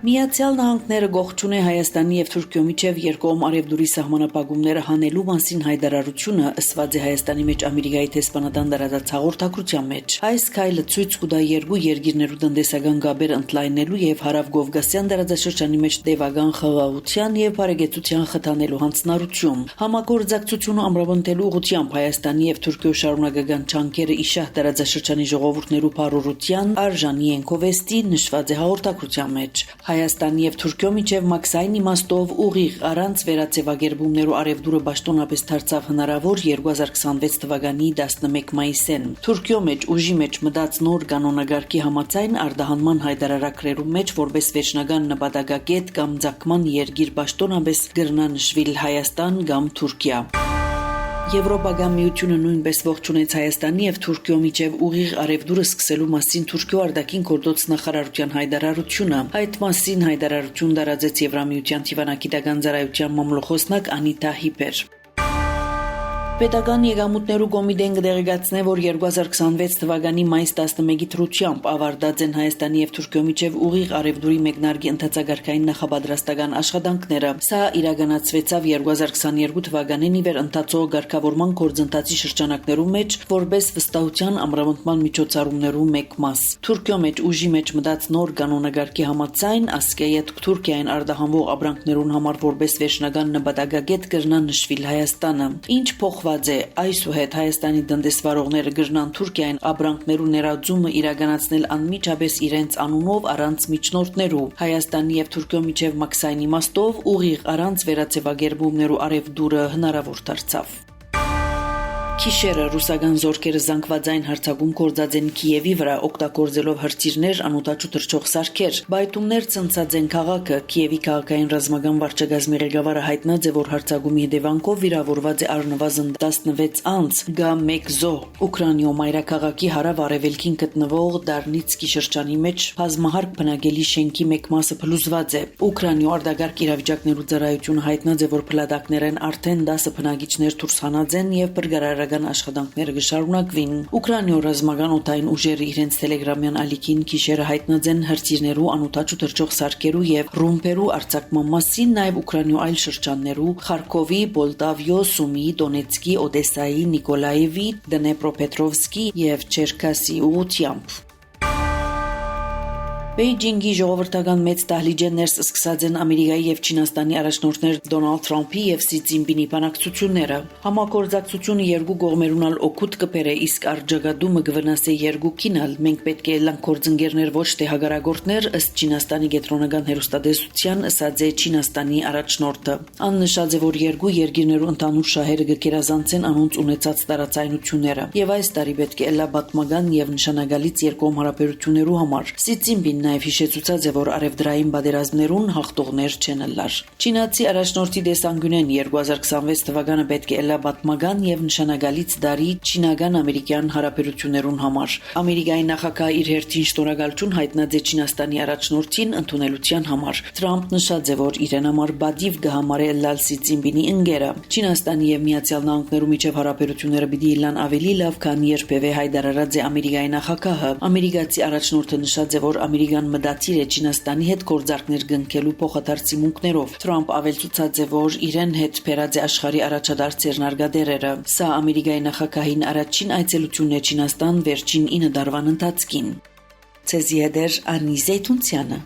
Միացյալ Նահանգները գողջուն է Հայաստանի եւ Թուրքիո միջև երկկողմ արևդուրի սահմանապահումները հանելու մասին հայտարարությունը ըսված է Հայաստանի մեջ Ամերիկայի տեսփանատան դարած հաղորդակցության մեջ։ Այս քայլը ցույց կտա երկու երկիրներու տնտեսական գաբեր ընդլայնելու եւ հարավ-Կովկասյան դարաշրջանի մեջ տևական խաղաղության եւ բարեկեցության խթանելու հանձնարարություն։ Համագործակցությունը ամրապնդելու ուղղությամբ Հայաստանի եւ Թուրքիո շարունակական չանքերը իշահ դարաշրջանի ժողովուրդներու բարօրության արժանի են կովեստի նշված է հաղորդակցության մեջ։ Հայաստանի եւ Թուրքիո միջև մաքսային իմաստով ուղիղ առանց վերացեվագերբումներու արևդուրը պաշտոնապես դարձավ հնարավոր 2026 թվականի 11 մայիսին։ Թուրքիո մեջ ուժի մեջ մտած նոր կանոնագարքի համաձայն արտահանման հայտարարագրերու մեջ որպես վերջնական նպատակակետ կամ ցակման երկիր պաշտոնապես գրնա նշվել Հայաստան կամ Թուրքիա։ Եվրոպական միությունը նույնպես ողջունեց Հայաստանի եւ Թուրքիո միջև ուղիղ արևդուրը սկսելու մասին Թուրքիո արտաքին գործոց նախարարության հայտարարությունը։ Այդ մասին հայտարարություն տարածեց Եվրամիության Թիվանագիտական ծառայության մամլոխոսնակ Անիտա Հիպեր։ Պետական եկամուտներու կոմիտեն կդեղեկացնե, որ 2026 թվականի մայիս 11-ի դրությամբ ավարտած են Հայաստանի եւ Թուրքիո միջև ուղիղ արևդուրի մեկնարկի ընթացագարքային նախապատրաստական աշխատանքները։ Սա իրականացվեցավ 2022 թվականին ի վեր ընթացող ղեկավարման գործընթացի շրջանակներու մեջ որպես վստահության ամրապնդման միջոցառումներու մեկ մաս։ Թուրքիո մեջ ուժի մեջ մտած նոր կանոնագարքի համաձայն ասկեյետ Թուրքիային արտահանվող ապրանքներուն համար որպես վերջնական նպատակակետ կրնա նշվել Հայաստանը։ Ինչ այսուհետ Հայաստանի տնտեսվարողները գրնան Թուրքիային ապրանքներու ներածումը իրականացնել անմիջապես իրենց անունով առանց միջնորդներու։ Հայաստանի եւ Թուրքիո միջև մաքսային իմաստով ուղիղ առանց վերացեվագերբումներու արևդուրը հնարավոր դարձավ։ Քիշերը ռուսական զորքերը զանգվածային հարձակում կործած են Կիևի վրա օգտագործելով հրթիռներ անօդաչու թռչող սարքեր։ Բայթումներ ցնցած են քաղաքը։ Կիևի քաղաքային ռազմական վարչակազմի ղեկավարը հայտնած է, որ հարձակումի հետևանքով վիրավորված է առնվազն 16 անձ։ Գա-1 զոհ Ուկրաինայո մայրաքաղաքի հարավ-արևելքին գտնվող Դարնիցկի շրջանի մեջ բազմահարկ բնակելի շենքի մեկ մասը փլուզված է։ Ուկրաինայո արտագաղթ իրավիճակներու ծառայությունը հայտնած է, որ փլատակներեն արդեն 10 բնակիչներ դուրս հանած են եւ բրգարարական աշխատանքները կշարունակվին։ Ուկրաինայո ռազմական օդային ուժերը իրենց տելեգրամյան ալիքին քիշերը հայտնած են հրթիռներու անօդաչու թռչող սարքերու եւ ռումբերու արձակման մասին, նաեւ Ուկրաինայո այլ շրջաններու Խարկովի, Բոլտավիո, Սումի, Դոնեցկի, Օդեսայի, Նիկոլաևի, Դնեպրոպետրովսկի եւ Չերքասի ուղղությամբ։ Բեյջինգի ժողովրդական մեծ դահլիճը ներս սկսած են Ամերիկայի եւ Չինաստանի առաջնորդներ Դոնալդ Թրամփի եւ Սի Ցինպինի բանակցությունները։ Համագործակցությունը երկու կողմերուն օգուտ կբերե, իսկ արձագանումը կվնասի երկուքին։ Մենք պետք է լանք գործընկերներ, ոչ թե հագարագործներ, ըստ Չինաստանի կենտրոնական հերոստատեսության ասած է Չինաստանի առաջնորդը։ Աննշած է, որ երկու երկիրներու ընդհանուր շահերը կգերազանցեն անոնց ունեցած տարածայնությունները եւ այս տարի պետք է լա պատմական եւ նշանակալից երկկողմ հարաբերություններու համար։ Սի Ցինպին նաև հիշեցուցած է, որ արևդրային պատերազմներուն հաղթողներ չեն ըլլար։ Չինացի առաջնորդի տեսանկյունեն 2026 թվականը պետք է լա պատմական եւ նշանակալից դարի չինական-ամերիկյան հարաբերություններուն համար։ Ամերիկայի նախագահը իր հերթին շնորհակալություն հայտնած է Չինաստանի առաջնորդին ընդունելության համար։ Թրամփ նշած է, որ իրեն համար բադիվ կհամարե լալ Սի Ցինպինի ընկերը։ Չինաստանի եւ Միացյալ Նահանգներու միջև հարաբերությունները պիտի լան ավելի լավ, քան երբևէ հայտարարած է Ամերիկայի նախագահը։ Ամերիկացի առաջնորդը նշած է, որ Ամերիկան մտածիր է Չինաստանի հետ գործարքներ կնքելու փոխադարձիմունքներով։ Թրամփ ավելցուցած է, որ իրեն հետ բերած է աշխարհի առաջադարձ ձեռնարկատերերը։ Սա Ամերիկայի նախագահին առաջին այցելությունն է Չինաստան վերջին 9 տարվան ընթացքին։ Ցեզի հետ Անի Զեյթունցյանը։